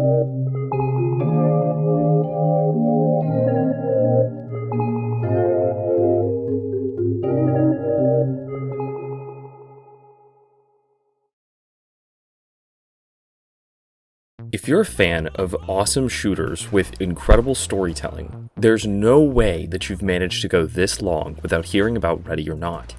If you're a fan of awesome shooters with incredible storytelling, there's no way that you've managed to go this long without hearing about Ready or Not.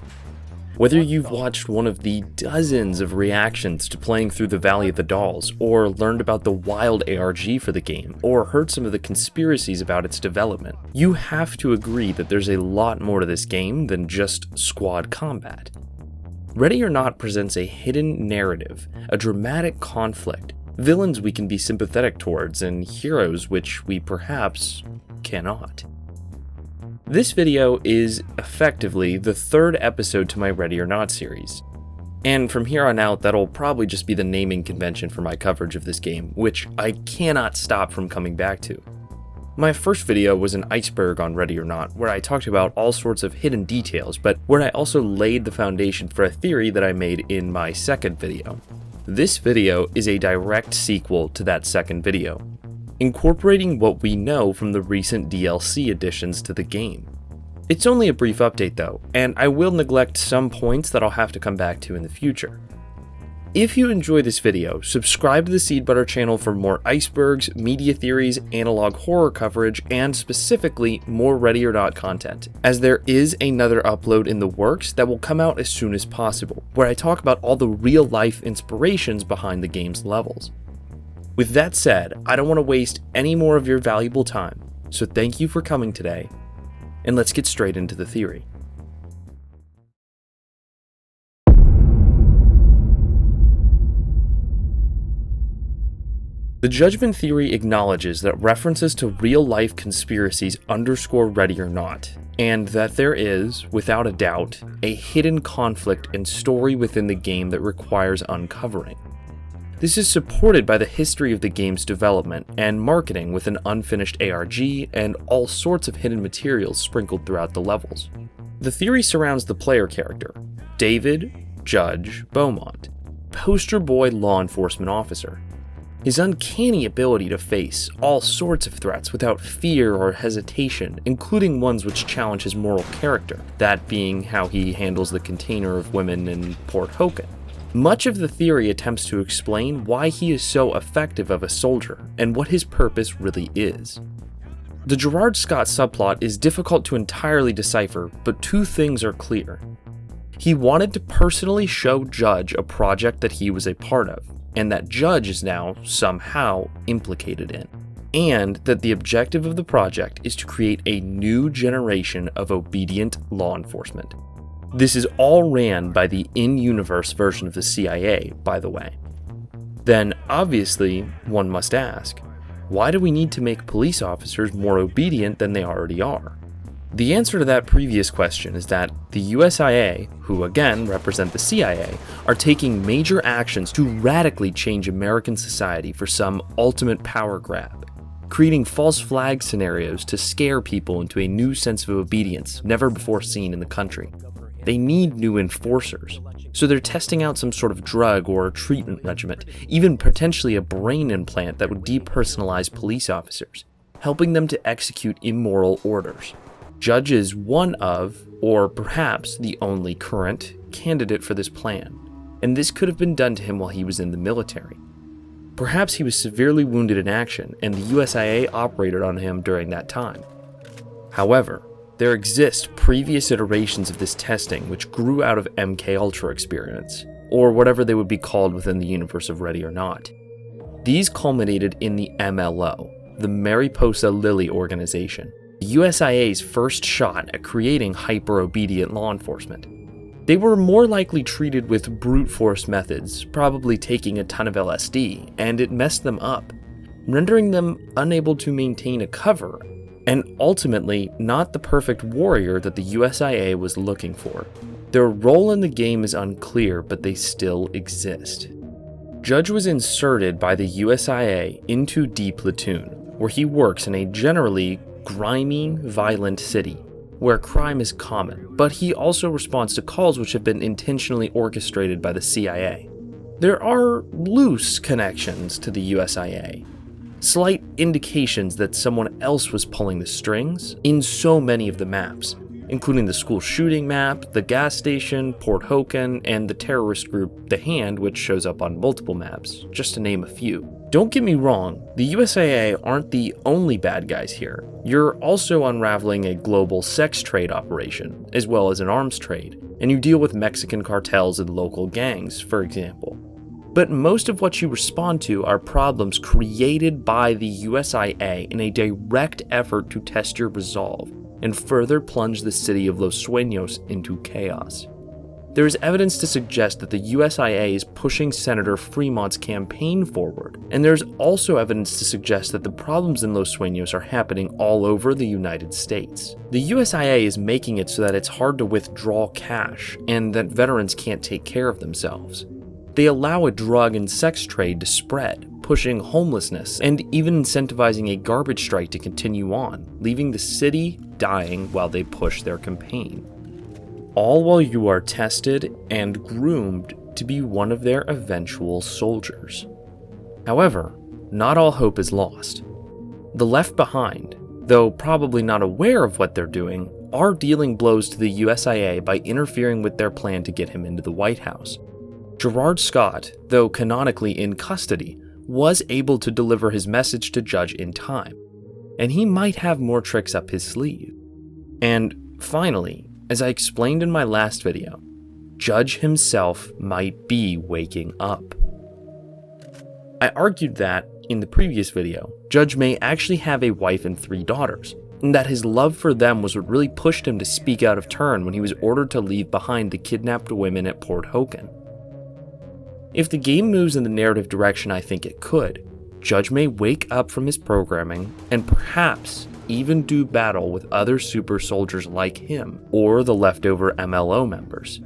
Whether you've watched one of the dozens of reactions to playing through the Valley of the Dolls, or learned about the wild ARG for the game, or heard some of the conspiracies about its development, you have to agree that there's a lot more to this game than just squad combat. Ready or Not presents a hidden narrative, a dramatic conflict, villains we can be sympathetic towards, and heroes which we perhaps cannot. This video is effectively the third episode to my Ready or Not series, and from here on out that'll probably just be the naming convention for my coverage of this game, which I cannot stop from coming back to. My first video was an iceberg on Ready or Not, where I talked about all sorts of hidden details, but where I also laid the foundation for a theory that I made in my second video. This video is a direct sequel to that second video, incorporating what we know from the recent DLC additions to the game. It's only a brief update though, and I will neglect some points that I'll have to come back to in the future. If you enjoy this video, subscribe to the Seed Butter channel for more icebergs, media theories, analog horror coverage, and specifically more Ready or Not content, as there is another upload in the works that will come out as soon as possible, where I talk about all the real-life inspirations behind the game's levels. With that said, I don't want to waste any more of your valuable time, so thank you for coming today, and let's get straight into the theory. The Judgement Theory acknowledges that references to real-life conspiracies underscore Ready or Not, and that there is, without a doubt, a hidden conflict and story within the game that requires uncovering. This is supported by the history of the game's development and marketing with an unfinished ARG and all sorts of hidden materials sprinkled throughout the levels. The theory surrounds the player character, David Judge Beaumont, poster boy law enforcement officer. His uncanny ability to face all sorts of threats without fear or hesitation, including ones which challenge his moral character, that being how he handles the container of women in Port Hoken. Much of the theory attempts to explain why he is so effective of a soldier and what his purpose really is. The Gerard Scott subplot is difficult to entirely decipher, but two things are clear. He wanted to personally show Judge a project that he was a part of, and that Judge is now somehow implicated in, and that the objective of the project is to create a new generation of obedient law enforcement. This is all ran by the in-universe version of the CIA, by the way. Then, obviously, one must ask, why do we need to make police officers more obedient than they already are? The answer to that previous question is that the USIA, who again represent the CIA, are taking major actions to radically change American society for some ultimate power grab, creating false flag scenarios to scare people into a new sense of obedience never before seen in the country. They need new enforcers, so they're testing out some sort of drug or treatment regimen, even potentially a brain implant that would depersonalize police officers, helping them to execute immoral orders. Judge is one of, or perhaps the only current, candidate for this plan, and this could have been done to him while he was in the military. Perhaps he was severely wounded in action, and the USIA operated on him during that time. However, there exist previous iterations of this testing which grew out of MKUltra experiments, or whatever they would be called within the universe of Ready or Not. These culminated in the MLO, the Mariposa Lily organization, the USIA's first shot at creating hyper-obedient law enforcement. They were more likely treated with brute force methods, probably taking a ton of LSD, and it messed them up, rendering them unable to maintain a cover, and ultimately not the perfect warrior that the USIA was looking for. Their role in the game is unclear, but they still exist. Judge was inserted by the USIA into D Platoon, where he works in a generally grimy, violent city, where crime is common, but he also responds to calls which have been intentionally orchestrated by the CIA. There are loose connections to the USIA, slight indications that someone else was pulling the strings in so many of the maps, including the school shooting map, the gas station, Port Hoken, and the terrorist group The Hand, which shows up on multiple maps, just to name a few. Don't get me wrong, the USAA aren't the only bad guys here. You're also unraveling a global sex trade operation, as well as an arms trade, and you deal with Mexican cartels and local gangs, for example. But most of what you respond to are problems created by the USIA in a direct effort to test your resolve and further plunge the city of Los Sueños into chaos. There is evidence to suggest that the USIA is pushing Senator Fremont's campaign forward, and there's also evidence to suggest that the problems in Los Sueños are happening all over the United States. The USIA is making it so that it's hard to withdraw cash, and that veterans can't take care of themselves. They allow a drug and sex trade to spread, pushing homelessness, and even incentivizing a garbage strike to continue on, leaving the city dying while they push their campaign. All while you are tested and groomed to be one of their eventual soldiers. However, not all hope is lost. The Left Behind, though probably not aware of what they're doing, are dealing blows to the USIA by interfering with their plan to get him into the White House. Gerard Scott, though canonically in custody, was able to deliver his message to Judge in time, and he might have more tricks up his sleeve. And finally, as I explained in my last video, Judge himself might be waking up. I argued that, in the previous video, Judge may actually have a wife and 3 daughters, and that his love for them was what really pushed him to speak out of turn when he was ordered to leave behind the kidnapped women at Port Hoken. If the game moves in the narrative direction I think it could, Judge may wake up from his programming and perhaps even do battle with other super soldiers like him or the leftover MLO members.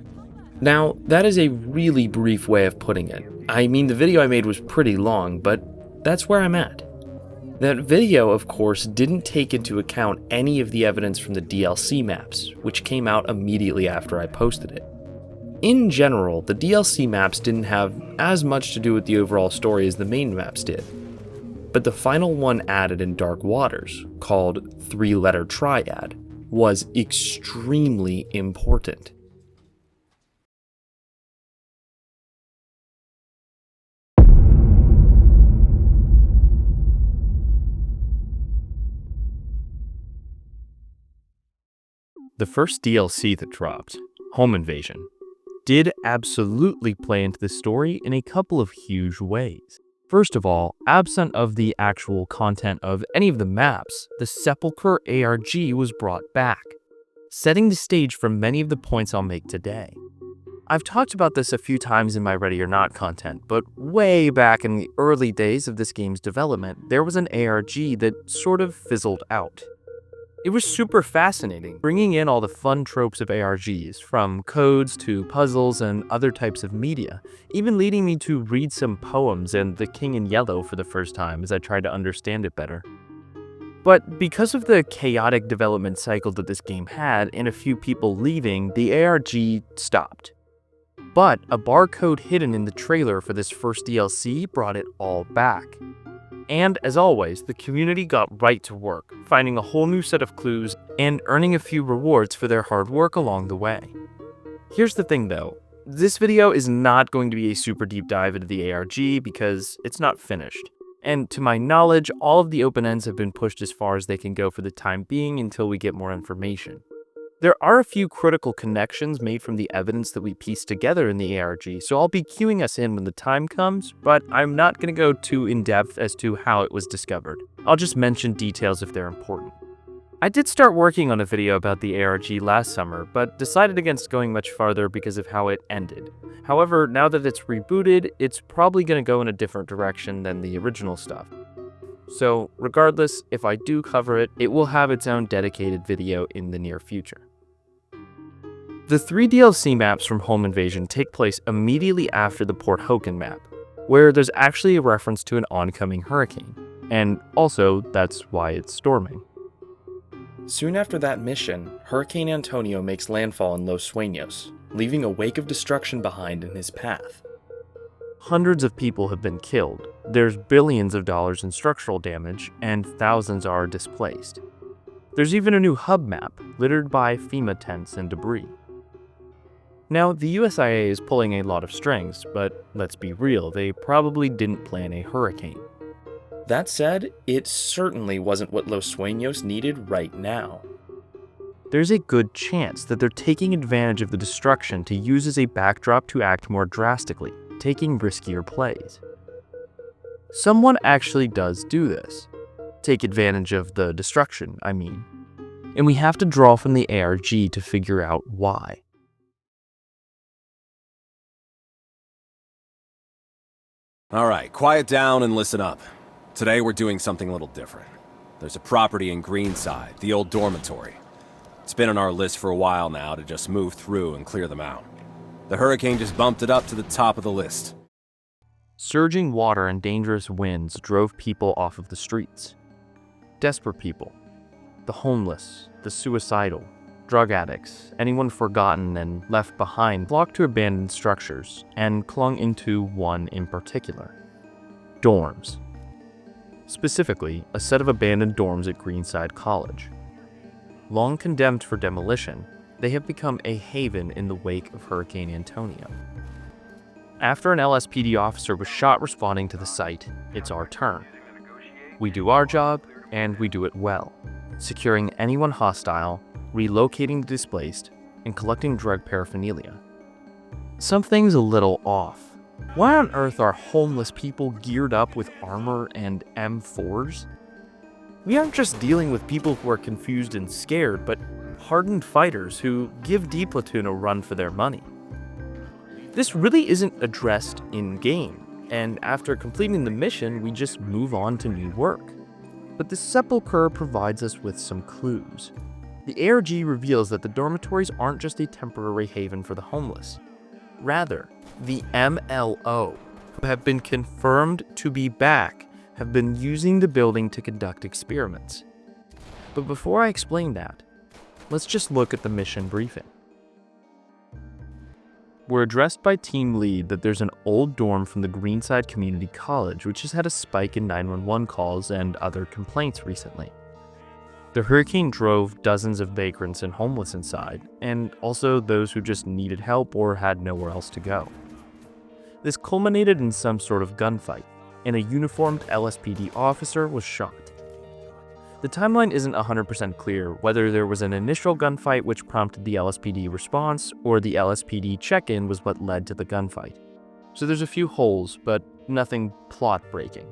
Now, that is a really brief way of putting it. I mean, the video I made was pretty long, but that's where I'm at. That video, of course, didn't take into account any of the evidence from the DLC maps, which came out immediately after I posted it. In general, the DLC maps didn't have as much to do with the overall story as the main maps did. But the final one added in Dark Waters, called 3-Letter Triad, was extremely important. The first DLC that dropped, Home Invasion, did absolutely play into the story in a couple of huge ways. First of all, absent of the actual content of any of the maps, the Sepulchre ARG was brought back, setting the stage for many of the points I'll make today. I've talked about this a few times in my Ready or Not content, but way back in the early days of this game's development, there was an ARG that sort of fizzled out. It was super fascinating, bringing in all the fun tropes of ARGs, from codes to puzzles and other types of media, even leading me to read some poems and The King in Yellow for the first time as I tried to understand it better. But because of the chaotic development cycle that this game had and a few people leaving, the ARG stopped. But a barcode hidden in the trailer for this first DLC brought it all back. And as always, the community got right to work, finding a whole new set of clues and earning a few rewards for their hard work along the way. Here's the thing though, this video is not going to be a super deep dive into the ARG because it's not finished. And to my knowledge, all of the open ends have been pushed as far as they can go for the time being until we get more information. There are a few critical connections made from the evidence that we pieced together in the ARG, so I'll be queuing us in when the time comes, but I'm not going to go too in-depth as to how it was discovered. I'll just mention details if they're important. I did start working on a video about the ARG last summer, but decided against going much farther because of how it ended. However, now that it's rebooted, it's probably going to go in a different direction than the original stuff. So regardless, if I do cover it, it will have its own dedicated video in the near future. The 3 DLC maps from Home Invasion take place immediately after the Port Hoken map, where there's actually a reference to an oncoming hurricane, and also that's why it's storming. Soon after that mission, Hurricane Antonio makes landfall in Los Sueños, leaving a wake of destruction behind in his path. Hundreds of people have been killed, there's billions of dollars in structural damage, and thousands are displaced. There's even a new hub map, littered by FEMA tents and debris. Now, the USIA is pulling a lot of strings, but let's be real, they probably didn't plan a hurricane. That said, it certainly wasn't what Los Sueños needed right now. There's a good chance that they're taking advantage of the destruction to use as a backdrop to act more drastically, taking riskier plays. Someone actually does do this. Take advantage of the destruction, I mean. And we have to draw from the ARG to figure out why. Alright, quiet down and listen up. Today we're doing something a little different. There's a property in Greenside, the old dormitory. It's been on our list for a while now to just move through and clear them out. The hurricane just bumped it up to the top of the list. Surging water and dangerous winds drove people off of the streets. Desperate people. The homeless, the suicidal, drug addicts, anyone forgotten and left behind flocked to abandoned structures and clung into one in particular. Dorms. Specifically, a set of abandoned dorms at Greenside College. Long condemned for demolition, they have become a haven in the wake of Hurricane Antonio. After an LSPD officer was shot responding to the site, it's our turn. We do our job, and we do it well, securing anyone hostile, relocating the displaced, and collecting drug paraphernalia. Something's a little off. Why on earth are homeless people geared up with armor and M4s? We aren't just dealing with people who are confused and scared, but hardened fighters who give D Platoon a run for their money. This really isn't addressed in-game, and after completing the mission, we just move on to new work. But the Sepulchre provides us with some clues. The ARG reveals that the dormitories aren't just a temporary haven for the homeless. Rather, the MLO, who have been confirmed to be back, have been using the building to conduct experiments. But before I explain that, let's just look at the mission briefing. We're addressed by team lead that there's an old dorm from the Greenside Community College which has had a spike in 911 calls and other complaints recently. The hurricane drove dozens of vagrants and homeless inside, and also those who just needed help or had nowhere else to go. This culminated in some sort of gunfight, and a uniformed LSPD officer was shot. The timeline isn't 100% clear whether there was an initial gunfight which prompted the LSPD response, or the LSPD check-in was what led to the gunfight. So there's a few holes, but nothing plot-breaking.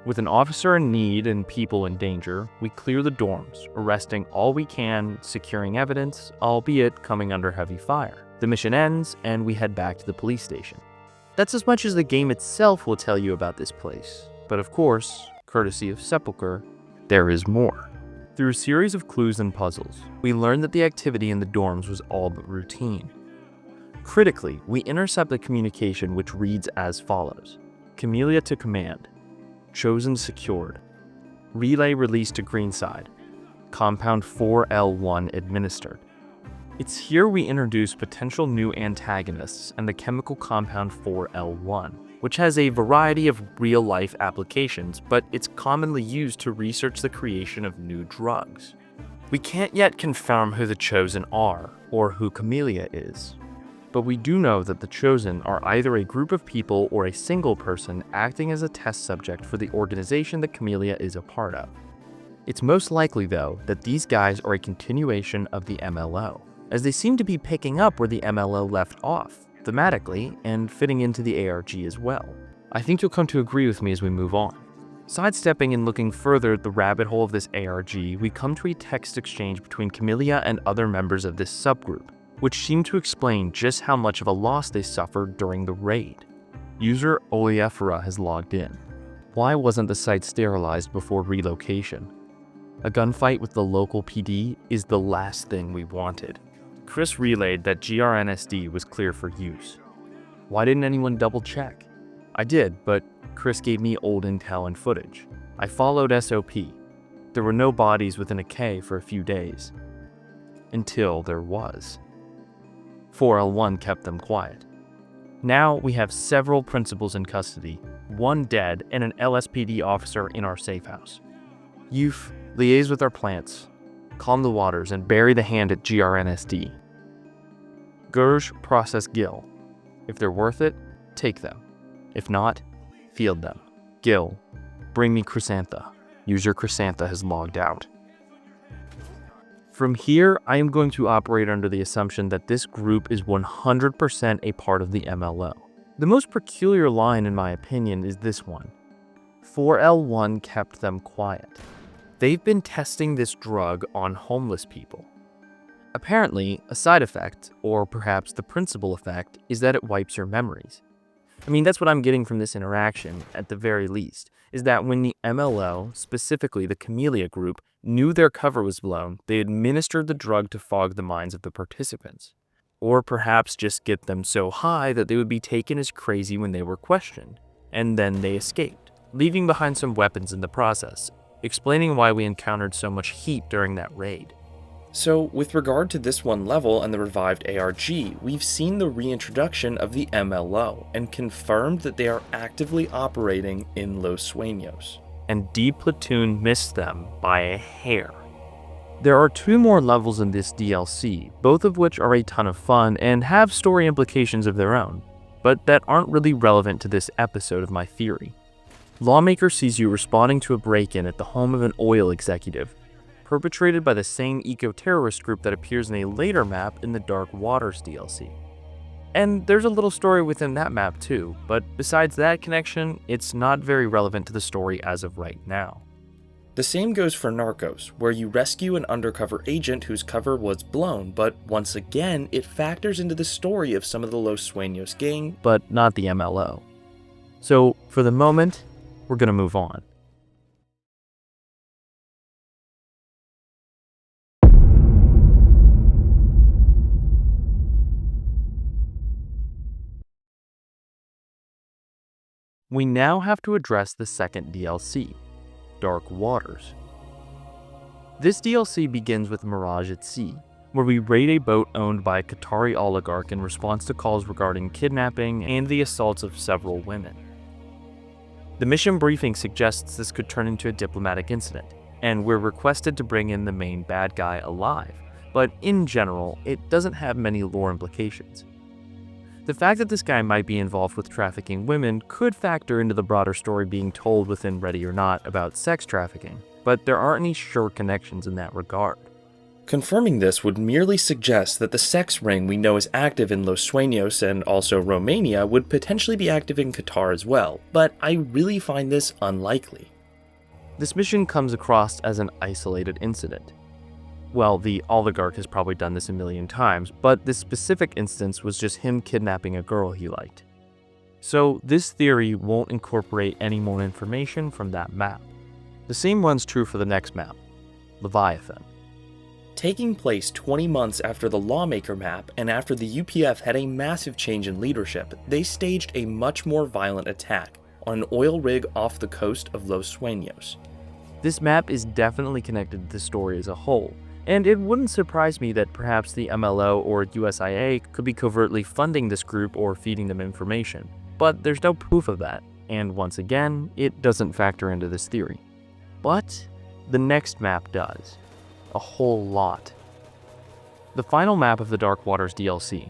With an officer in need and people in danger, we clear the dorms, arresting all we can, securing evidence, albeit coming under heavy fire. The mission ends, and we head back to the police station. That's as much as the game itself will tell you about this place. But of course, courtesy of Sepulchre, there is more. Through a series of clues and puzzles, we learn that the activity in the dorms was all but routine. Critically, we intercept the communication which reads as follows: Camellia to command. Chosen secured. Relay released to Greenside. Compound 4L1 administered. It's here we introduce potential new antagonists and the chemical compound 4L1, which has a variety of real-life applications, but it's commonly used to research the creation of new drugs. We can't yet confirm who the Chosen are, or who Camellia is. But we do know that the Chosen are either a group of people or a single person acting as a test subject for the organization that Camellia is a part of. It's most likely, though, that these guys are a continuation of the MLO, as they seem to be picking up where the MLO left off, thematically, and fitting into the ARG as well. I think you'll come to agree with me as we move on. Sidestepping and looking further at the rabbit hole of this ARG, we come to a text exchange between Camellia and other members of this subgroup, which seem to explain just how much of a loss they suffered during the raid. User Oleifera has logged in. Why wasn't the site sterilized before relocation? A gunfight with the local PD is the last thing we wanted. Chris relayed that GRNSD was clear for use. Why didn't anyone double check? I did, but Chris gave me old intel and footage. I followed SOP. There were no bodies within a K for a few days. Until there was. 4L1 kept them quiet. Now we have several principals in custody, one dead, and an LSPD officer in our safe house. Youth, liaise with our plants, calm the waters, and bury the hand at GRNSD. Gurj, process Gil. If they're worth it, take them. If not, field them. Gil, bring me Chrysantha. User Chrysantha has logged out. From here, I am going to operate under the assumption that this group is 100% a part of the MLO. The most peculiar line, in my opinion, is this one. 4L1 kept them quiet. They've been testing this drug on homeless people. Apparently, a side effect, or perhaps the principal effect, is that it wipes your memories. I mean, that's what I'm getting from this interaction, at the very least, is that when the MLO, specifically the Camellia group, knew their cover was blown, they administered the drug to fog the minds of the participants. Or perhaps just get them so high that they would be taken as crazy when they were questioned. And then they escaped, leaving behind some weapons in the process, explaining why we encountered so much heat during that raid. So, with regard to this one level and the revived ARG, we've seen the reintroduction of the MLO and confirmed that they are actively operating in Los Sueños. And D Platoon missed them by a hair. There are 2 more levels in this DLC, both of which are a ton of fun and have story implications of their own, but that aren't really relevant to this episode of my theory. Lawmaker sees you responding to a break-in at the home of an oil executive, perpetrated by the same eco-terrorist group that appears in a later map in the Dark Waters DLC. And there's a little story within that map too, but besides that connection, it's not very relevant to the story as of right now. The same goes for Narcos, where you rescue an undercover agent whose cover was blown, but once again, it factors into the story of some of the Los Sueños gang, but not the MLO. So, for the moment, we're gonna move on. We now have to address the second DLC, Dark Waters. This DLC begins with Mirage at Sea, where we raid a boat owned by a Qatari oligarch in response to calls regarding kidnapping and the assaults of several women. The mission briefing suggests this could turn into a diplomatic incident, and we're requested to bring in the main bad guy alive, but in general, it doesn't have many lore implications. The fact that this guy might be involved with trafficking women could factor into the broader story being told within Ready or Not about sex trafficking, but there aren't any sure connections in that regard. Confirming this would merely suggest that the sex ring we know is active in Los Sueños and also Romania would potentially be active in Qatar as well, but I really find this unlikely. This mission comes across as an isolated incident. Well, the oligarch has probably done this a million times, but this specific instance was just him kidnapping a girl he liked. So this theory won't incorporate any more information from that map. The same runs true for the next map, Leviathan. Taking place 20 months after the Lawmaker map and after the UPF had a massive change in leadership, they staged a much more violent attack on an oil rig off the coast of Los Sueños. This map is definitely connected to the story as a whole, and it wouldn't surprise me that perhaps the MLO or USIA could be covertly funding this group or feeding them information, but there's no proof of that, and once again, it doesn't factor into this theory. But the next map does. A whole lot. The final map of the Dark Waters DLC,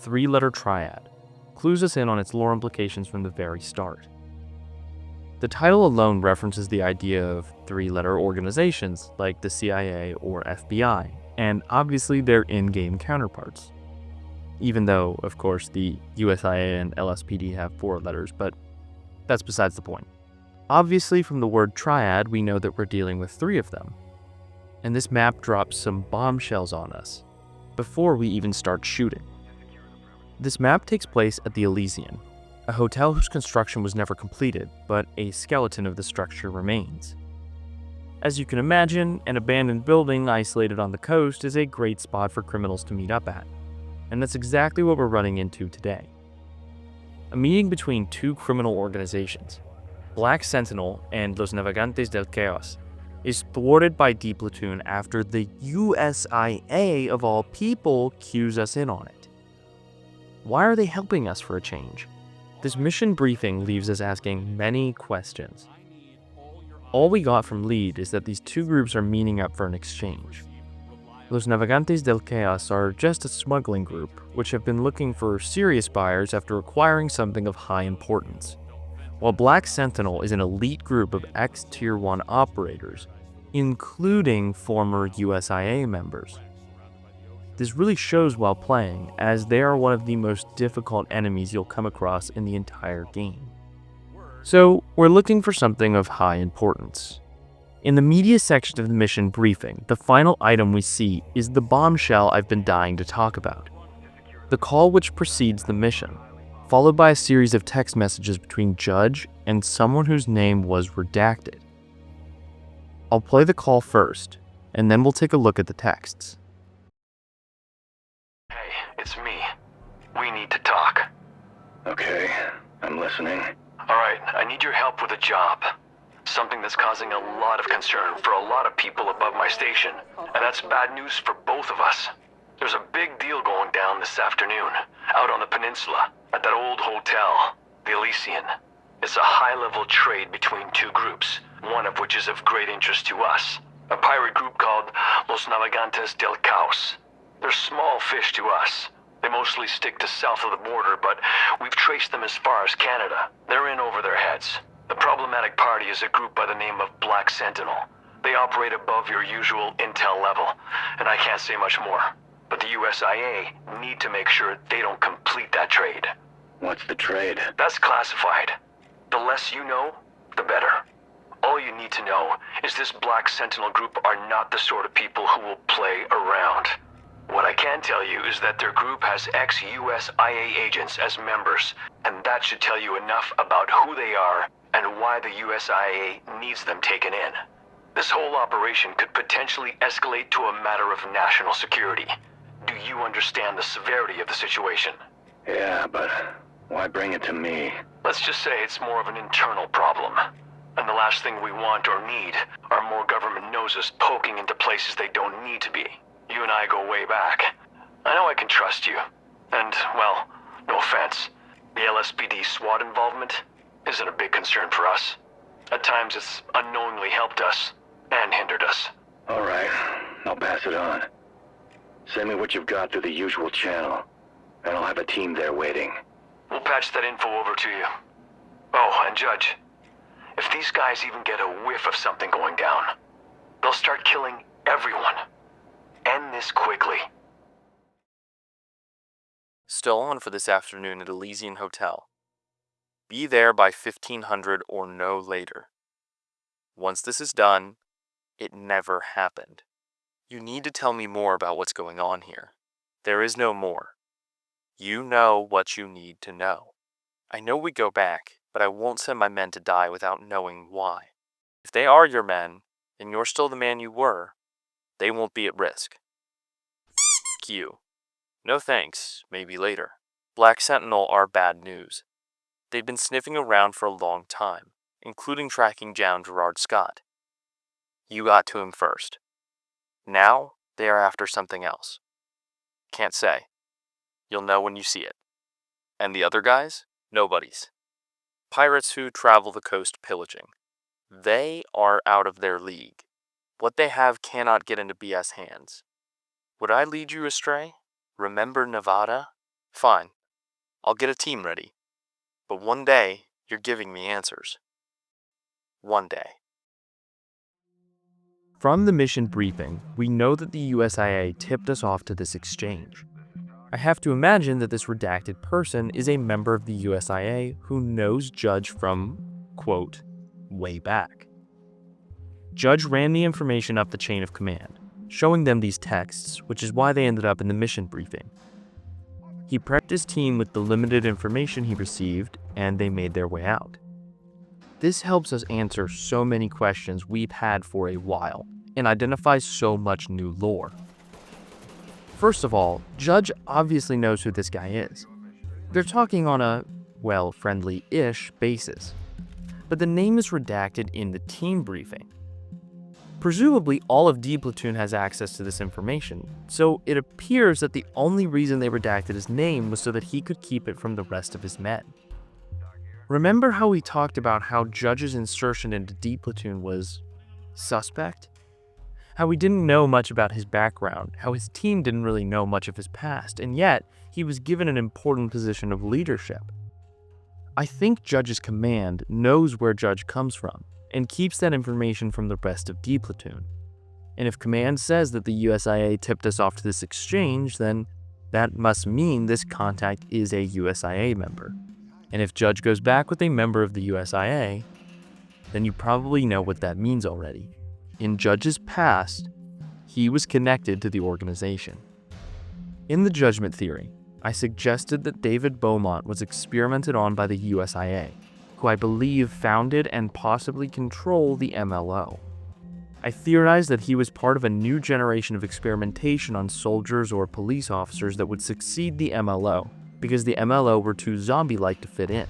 3-letter Triad, clues us in on its lore implications from the very start. The title alone references the idea of 3-letter organizations like the CIA or FBI, and obviously their in-game counterparts. Even though, of course, the USIA and LSPD have 4 letters, but that's besides the point. Obviously, from the word triad, we know that we're dealing with 3 of them. And this map drops some bombshells on us before we even start shooting. This map takes place at the Elysian, a hotel whose construction was never completed, but a skeleton of the structure remains. As you can imagine, an abandoned building isolated on the coast is a great spot for criminals to meet up at, and that's exactly what we're running into today. A meeting between 2 criminal organizations, Black Sentinel and Los Navegantes del Chaos, is thwarted by D Platoon after the USIA, of all people, cues us in on it. Why are they helping us for a change? This mission briefing leaves us asking many questions. All we got from Lead is that these two groups are meeting up for an exchange. Los Navegantes del Chaos are just a smuggling group, which have been looking for serious buyers after acquiring something of high importance, while Black Sentinel is an elite group of ex-Tier 1 operators, including former USIA members. This really shows while playing, as they are one of the most difficult enemies you'll come across in the entire game. So, we're looking for something of high importance. In the media section of the mission briefing, the final item we see is the bombshell I've been dying to talk about. The call which precedes the mission, followed by a series of text messages between Judge and someone whose name was redacted. I'll play the call first, and then we'll take a look at the texts. Hey, it's me. We need to talk. Okay, I'm listening. Alright, I need your help with a job. Something that's causing a lot of concern for a lot of people above my station, and that's bad news for both of us. There's a big deal going down this afternoon, out on the peninsula, at that old hotel, the Elysian. It's a high-level trade between two groups, one of which is of great interest to us. A pirate group called Los Navegantes del Caos. They're small fish to us. They mostly stick to south of the border, but we've traced them as far as Canada. They're in over their heads. The problematic party is a group by the name of Black Sentinel. They operate above your usual intel level, and I can't say much more. But the USIA need to make sure they don't complete that trade. What's the trade? That's classified. The less you know, the better. All you need to know is this Black Sentinel group are not the sort of people who will play around. What I can tell you is that their group has ex-USIA agents as members, and that should tell you enough about who they are and why the USIA needs them taken in. This whole operation could potentially escalate to a matter of national security. Do you understand the severity of the situation? Yeah, but why bring it to me? Let's just say it's more of an internal problem. And the last thing we want or need are more government noses poking into places they don't need to be. You and I go way back. I know I can trust you. And, well, no offense, the LSPD SWAT involvement isn't a big concern for us. At times it's unknowingly helped us and hindered us. All right, I'll pass it on. Send me what you've got through the usual channel, and I'll have a team there waiting. We'll patch that info over to you. Oh, and Judge, if these guys even get a whiff of something going down, they'll start killing everyone. End this quickly. Still on for this afternoon at Elysian Hotel. Be there by 1500 or no later. Once this is done, it never happened. You need to tell me more about what's going on here. There is no more. You know what you need to know. I know we go back, but I won't send my men to die without knowing why. If they are your men, and you're still the man you were, they won't be at risk. Q. No thanks, maybe later. Black Sentinel are bad news. They've been sniffing around for a long time, including tracking down Gerard Scott. You got to him first. Now, they are after something else. Can't say. You'll know when you see it. And the other guys? Nobodies. Pirates who travel the coast pillaging. They are out of their league. What they have cannot get into BS hands. Would I lead you astray? Remember Nevada? Fine. I'll get a team ready. But one day, you're giving me answers. One day. From the mission briefing, we know that the USIA tipped us off to this exchange. I have to imagine that this redacted person is a member of the USIA who knows Judge from, quote, way back. Judge ran the information up the chain of command, showing them these texts, which is why they ended up in the mission briefing. He prepped his team with the limited information he received, and they made their way out. This helps us answer so many questions we've had for a while, and identifies so much new lore. First of all, Judge obviously knows who this guy is. They're talking on a, well, friendly-ish basis. But the name is redacted in the team briefing. Presumably, all of D Platoon has access to this information, so it appears that the only reason they redacted his name was so that he could keep it from the rest of his men. Remember how we talked about how Judge's insertion into D Platoon was suspect? How we didn't know much about his background, how his team didn't really know much of his past, and yet he was given an important position of leadership. I think Judge's command knows where Judge comes from, and keeps that information from the rest of D Platoon. And if command says that the USIA tipped us off to this exchange, then that must mean this contact is a USIA member. And if Judge goes back with a member of the USIA, then you probably know what that means already. In Judge's past, he was connected to the organization. In the Judgment Theory, I suggested that David Beaumont was experimented on by the USIA, who I believe founded and possibly control the MLO. I theorized that he was part of a new generation of experimentation on soldiers or police officers that would succeed the MLO, because the MLO were too zombie-like to fit in.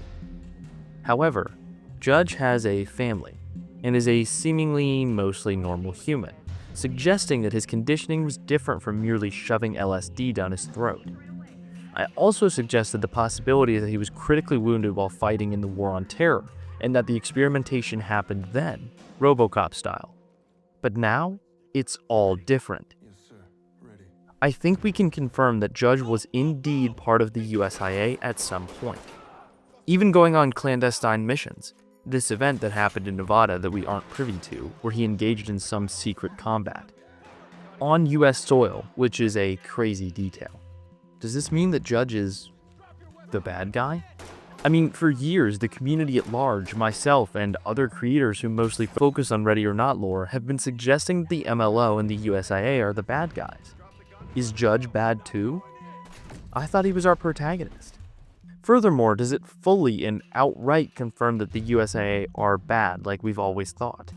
However, Judge has a family, and is a seemingly mostly normal human, suggesting that his conditioning was different from merely shoving LSD down his throat. I also suggested the possibility that he was critically wounded while fighting in the War on Terror, and that the experimentation happened then, RoboCop style. But now, it's all different. I think we can confirm that Judge was indeed part of the USIA at some point, even going on clandestine missions, this event that happened in Nevada that we aren't privy to, where he engaged in some secret combat. On US soil, which is a crazy detail. Does this mean that Judge is the bad guy? I mean, for years, the community at large, myself, and other creators who mostly focus on Ready or Not lore have been suggesting that the MLO and the USIA are the bad guys. Is Judge bad too? I thought he was our protagonist. Furthermore, does it fully and outright confirm that the USIA are bad like we've always thought?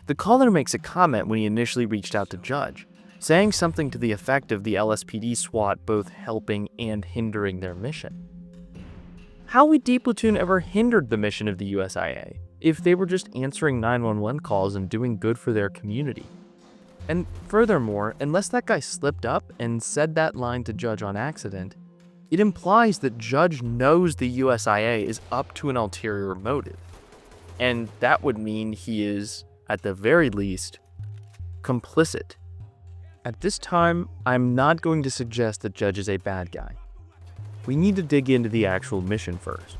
The caller makes a comment when he initially reached out to Judge, saying something to the effect of the LSPD SWAT both helping and hindering their mission. How would D Platoon ever hindered the mission of the USIA if they were just answering 911 calls and doing good for their community? And furthermore, unless that guy slipped up and said that line to Judge on accident, it implies that Judge knows the USIA is up to an ulterior motive. And that would mean he is, at the very least, complicit. At this time, I'm not going to suggest that Judge is a bad guy. We need to dig into the actual mission first.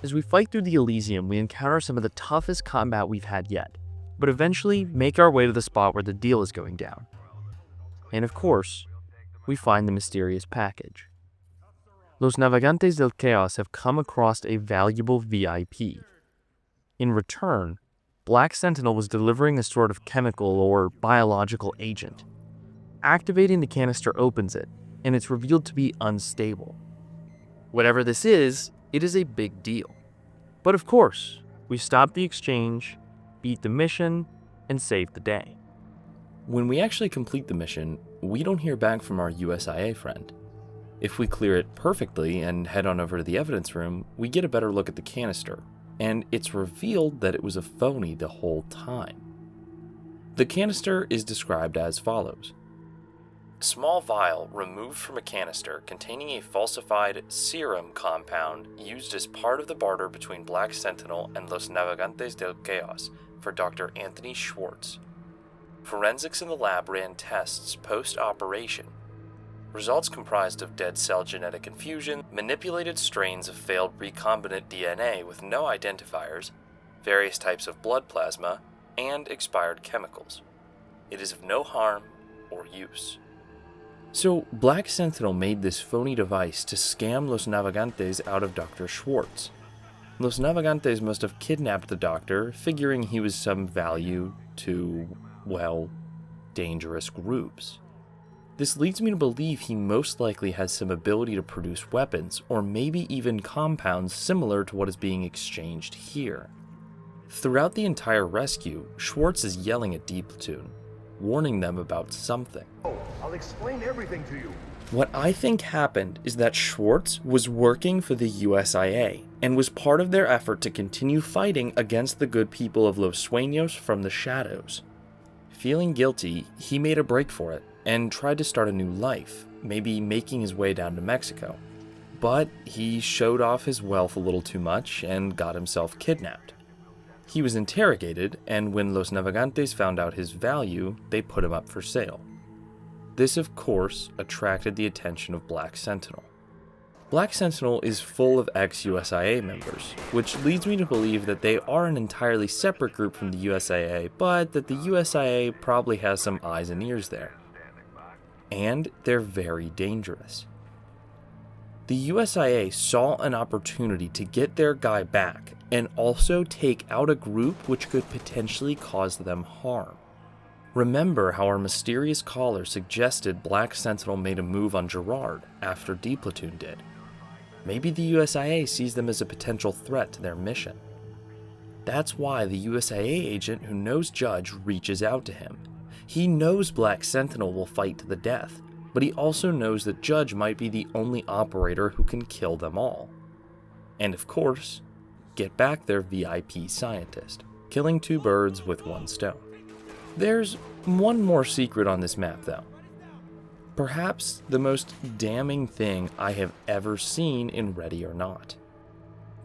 As we fight through the Elysium, we encounter some of the toughest combat we've had yet, but eventually make our way to the spot where the deal is going down. And of course, we find the mysterious package. Los Navegantes del Chaos have come across a valuable VIP. In return, Black Sentinel was delivering a sort of chemical or biological agent. Activating the canister opens it, and it's revealed to be unstable. Whatever this is, it is a big deal. But of course, we stop the exchange, beat the mission, and save the day. When we actually complete the mission, we don't hear back from our USIA friend. If we clear it perfectly and head on over to the evidence room, we get a better look at the canister, and it's revealed that it was a phony the whole time. The canister is described as follows. Small vial removed from a canister containing a falsified serum compound used as part of the barter between Black Sentinel and Los Navegantes del Chaos for Dr. Anthony Schwartz. Forensics in the lab ran tests post-operation. Results comprised of dead cell genetic infusion, manipulated strains of failed recombinant DNA with no identifiers, various types of blood plasma, and expired chemicals. It is of no harm or use. So, Black Sentinel made this phony device to scam Los Navegantes out of Dr. Schwartz. Los Navegantes must have kidnapped the doctor, figuring he was some value to, well, dangerous groups. This leads me to believe he most likely has some ability to produce weapons, or maybe even compounds similar to what is being exchanged here. Throughout the entire rescue, Schwartz is yelling at D Platoon, warning them about something. I'll explain everything to you. What I think happened is that Schwartz was working for the USIA, and was part of their effort to continue fighting against the good people of Los Sueños from the shadows. Feeling guilty, he made a break for it and tried to start a new life, maybe making his way down to Mexico. But he showed off his wealth a little too much and got himself kidnapped. He was interrogated, and when Los Navegantes found out his value, they put him up for sale. This, of course, attracted the attention of Black Sentinel. Black Sentinel is full of ex-USIA members, which leads me to believe that they are an entirely separate group from the USIA, but that the USIA probably has some eyes and ears there. And they're very dangerous. The USIA saw an opportunity to get their guy back and also take out a group which could potentially cause them harm. Remember how our mysterious caller suggested Black Sentinel made a move on Gerard after D Platoon did. Maybe the USIA sees them as a potential threat to their mission. That's why the USIA agent who knows Judge reaches out to him. He knows Black Sentinel will fight to the death, but he also knows that Judge might be the only operator who can kill them all. And of course, get back their VIP scientist, killing two birds with one stone. There's one more secret on this map though. Perhaps the most damning thing I have ever seen in Ready or Not.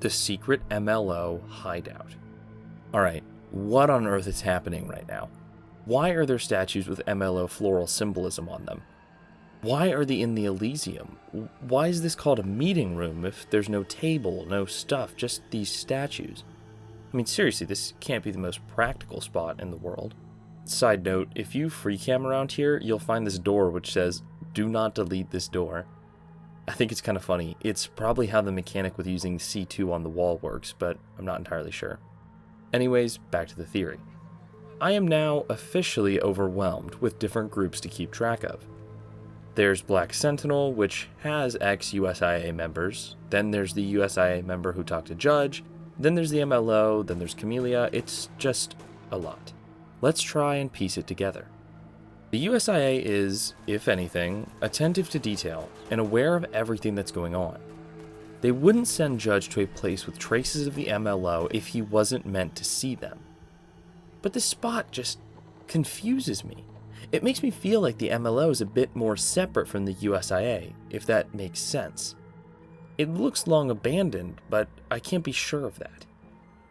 The secret MLO hideout. Alright, what on earth is happening right now? Why are there statues with MLO floral symbolism on them? Why are they in the Elysium? Why is this called a meeting room if there's no table, no stuff, just these statues? I mean, seriously, this can't be the most practical spot in the world. Side note, if you free cam around here, you'll find this door which says, "Do not delete this door." I think it's kind of funny. It's probably how the mechanic with using C2 on the wall works, but I'm not entirely sure. Anyways, back to the theory. I am now officially overwhelmed with different groups to keep track of. There's Black Sentinel, which has ex-USIA members. Then there's the USIA member who talked to Judge. Then there's the MLO. Then there's Camellia. It's just a lot. Let's try and piece it together. The USIA is, if anything, attentive to detail and aware of everything that's going on. They wouldn't send Judge to a place with traces of the MLO if he wasn't meant to see them. But this spot just confuses me. It makes me feel like the MLO is a bit more separate from the USIA, if that makes sense. It looks long abandoned, but I can't be sure of that.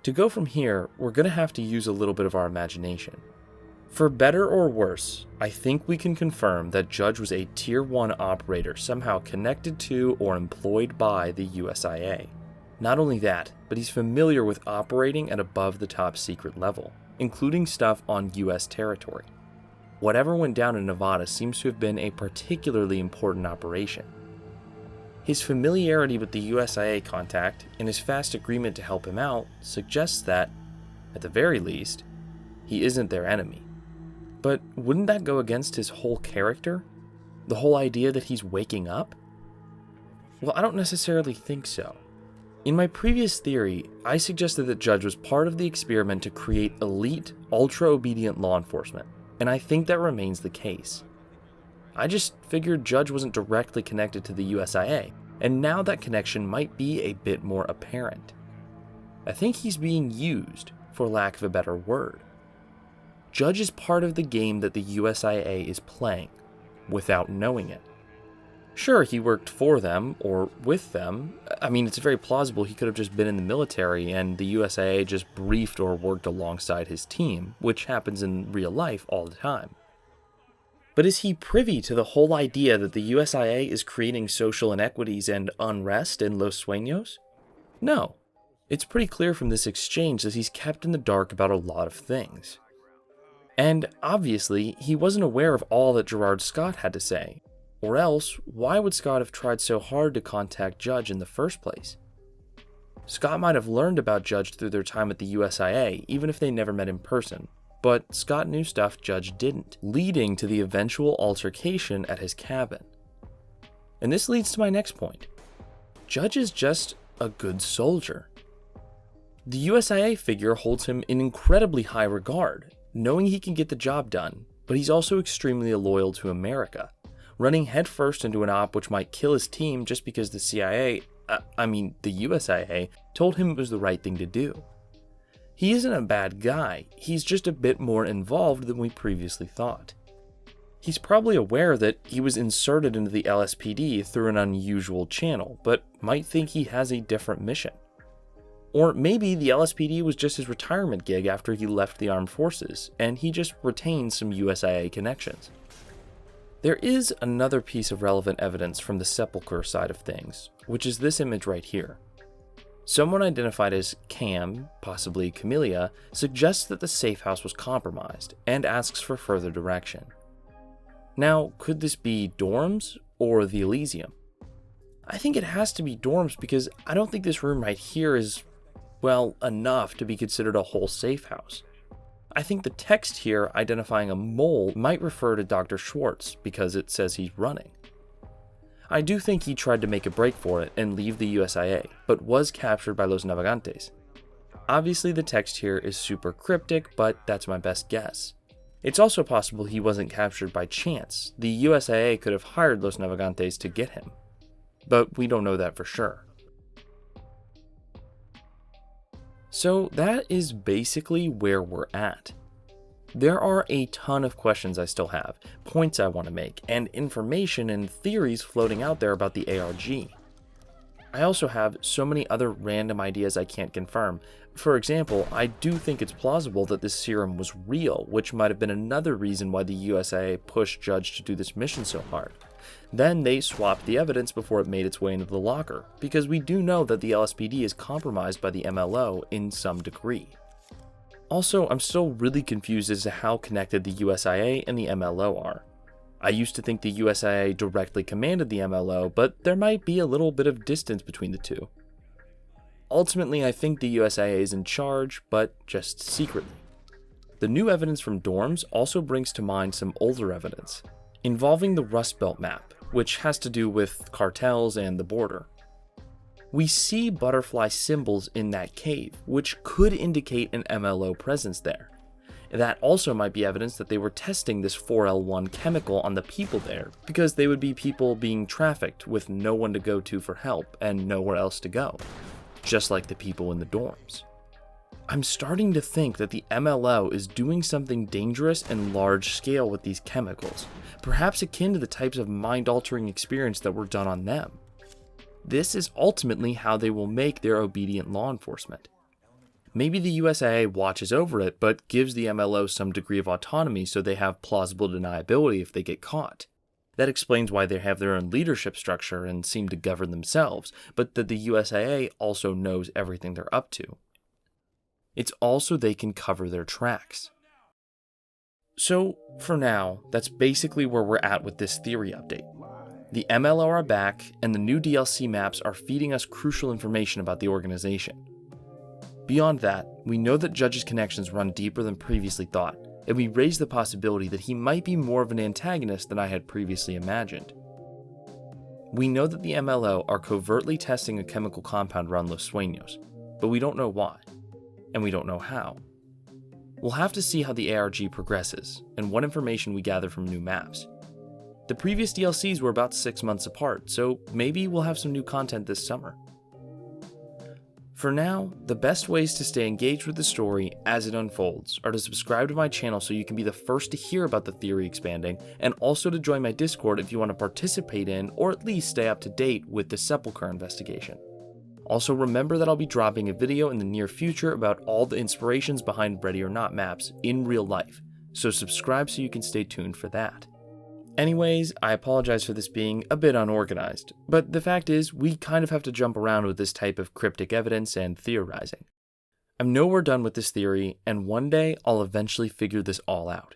To go from here, we're going to have to use a little bit of our imagination. For better or worse, I think we can confirm that Judge was a Tier 1 operator somehow connected to or employed by the USIA. Not only that, but he's familiar with operating at above the top secret level, including stuff on US territory. Whatever went down in Nevada seems to have been a particularly important operation. His familiarity with the USIA contact and his fast agreement to help him out suggests that, at the very least, he isn't their enemy. But wouldn't that go against his whole character? The whole idea that he's waking up? Well, I don't necessarily think so. In my previous theory, I suggested that Judge was part of the experiment to create elite, ultra-obedient law enforcement, and I think that remains the case. I just figured Judge wasn't directly connected to the USIA, and now that connection might be a bit more apparent. I think he's being used, for lack of a better word. Judge is part of the game that the USIA is playing, without knowing it. Sure, he worked for them, or with them. I mean, it's very plausible he could have just been in the military and the USIA just briefed or worked alongside his team, which happens in real life all the time. But is he privy to the whole idea that the USIA is creating social inequities and unrest in Los Sueños? No. It's pretty clear from this exchange that he's kept in the dark about a lot of things. And obviously, he wasn't aware of all that Gerard Scott had to say. Or else, why would Scott have tried so hard to contact Judge in the first place? Scott might have learned about Judge through their time at the USIA, even if they never met in person. But Scott knew stuff Judge didn't, leading to the eventual altercation at his cabin. And this leads to my next point. Judge is just a good soldier. The USIA figure holds him in incredibly high regard, knowing he can get the job done, but he's also extremely loyal to America, running headfirst into an op which might kill his team just because the USIA, told him it was the right thing to do. He isn't a bad guy, he's just a bit more involved than we previously thought. He's probably aware that he was inserted into the LSPD through an unusual channel, but might think he has a different mission. Or maybe the LSPD was just his retirement gig after he left the armed forces, and he just retained some USIA connections. There is another piece of relevant evidence from the sepulcher side of things, which is this image right here. Someone identified as Cam, possibly Camellia, suggests that the safe house was compromised, and asks for further direction. Now, could this be dorms or the Elysium? I think it has to be dorms because I don't think this room right here is, well, enough to be considered a whole safe house. I think the text here identifying a mole might refer to Dr. Schwartz because it says he's running. I do think he tried to make a break for it and leave the USIA, but was captured by Los Navegantes. Obviously the text here is super cryptic, but that's my best guess. It's also possible he wasn't captured by chance. The USIA could have hired Los Navegantes to get him. But we don't know that for sure. So that is basically where we're at. There are a ton of questions I still have, points I want to make, and information and theories floating out there about the ARG. I also have so many other random ideas I can't confirm. For example, I do think it's plausible that this serum was real, which might have been another reason why the USIA pushed Judge to do this mission so hard. Then they swapped the evidence before it made its way into the locker, because we do know that the LSPD is compromised by the MLO in some degree. Also, I'm still really confused as to how connected the USIA and the MLO are. I used to think the USIA directly commanded the MLO, but there might be a little bit of distance between the two. Ultimately, I think the USIA is in charge, but just secretly. The new evidence from dorms also brings to mind some older evidence, involving the Rust Belt map, which has to do with cartels and the border. We see butterfly symbols in that cave, which could indicate an MLO presence there. That also might be evidence that they were testing this 4L1 chemical on the people there, because they would be people being trafficked with no one to go to for help and nowhere else to go, just like the people in the dorms. I'm starting to think that the MLO is doing something dangerous and large scale with these chemicals, perhaps akin to the types of mind-altering experiments that were done on them. This is ultimately how they will make their obedient law enforcement. Maybe the USIA watches over it, but gives the MLO some degree of autonomy so they have plausible deniability if they get caught. That explains why they have their own leadership structure and seem to govern themselves, but that the USIA also knows everything they're up to. It's also they can cover their tracks. So, for now, that's basically where we're at with this theory update. The MLO are back, and the new DLC maps are feeding us crucial information about the organization. Beyond that, we know that Judge's connections run deeper than previously thought, and we raise the possibility that he might be more of an antagonist than I had previously imagined. We know that the MLO are covertly testing a chemical compound around Los Sueños, but we don't know why, and we don't know how. We'll have to see how the ARG progresses, and what information we gather from new maps. The previous DLCs were about 6 months apart, so maybe we'll have some new content this summer. For now, the best ways to stay engaged with the story as it unfolds are to subscribe to my channel so you can be the first to hear about the theory expanding, and also to join my Discord if you want to participate in or at least stay up to date with the Sepulcher investigation. Also remember that I'll be dropping a video in the near future about all the inspirations behind Ready or Not maps in real life, so subscribe so you can stay tuned for that. Anyways, I apologize for this being a bit unorganized, but the fact is, we kind of have to jump around with this type of cryptic evidence and theorizing. I'm nowhere done with this theory, and one day I'll eventually figure this all out.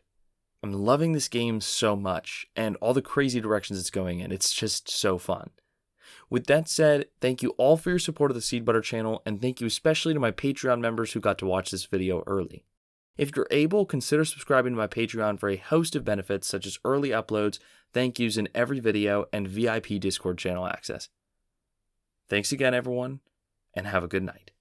I'm loving this game so much, and all the crazy directions it's going in, it's just so fun. With that said, thank you all for your support of the Seed Butter channel, and thank you especially to my Patreon members who got to watch this video early. If you're able, consider subscribing to my Patreon for a host of benefits such as early uploads, thank yous in every video, and VIP Discord channel access. Thanks again, everyone, and have a good night.